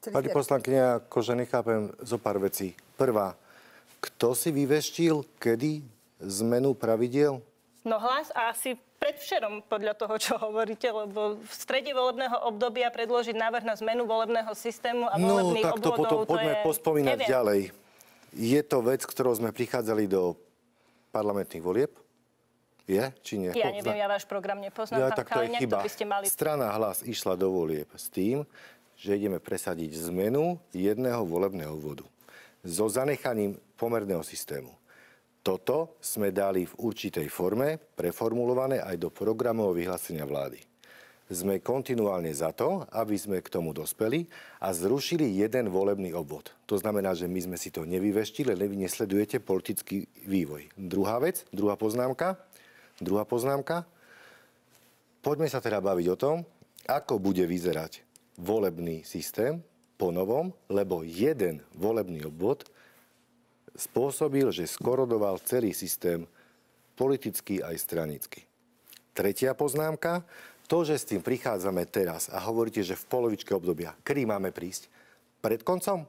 Pani poslankyňa, akože nechápem zo pár vecí. Prvá, kto si vyveštil kedy zmenu pravidiel? No Hlas a asi predvčerom, podľa toho, čo hovoríte, lebo v strede volebného obdobia predložiť návrh na zmenu volebného systému a volebných tak to potom poďme pospomínať ďalej. Je to vec, ktorou sme prichádzali do parlamentných volieb? Je, či nie? Ja neviem, ja váš program nepoznám, tak to je chyba. by ste mali... Strana Hlas išla do volieb s tým, že ideme presadiť zmenu jedného volebného obvodu so zanechaním pomerného systému. Toto sme dali v určitej forme, preformulované aj do programového vyhlásenia vlády. Sme kontinuálne za to, aby sme k tomu dospeli a zrušili jeden volebný obvod. To znamená, že my sme si to nevyveštili, lebo vy nesledujete politický vývoj. Druhá vec, druhá poznámka. Poďme sa teda baviť o tom, ako bude vyzerať volebný systém po novom, lebo jeden volebný obvod spôsobil, že skorodoval celý systém politický aj stranický. Tretia poznámka, to, že s tým prichádzame teraz a hovoríte, že v polovičke obdobia, kedy máme prísť? Pred koncom?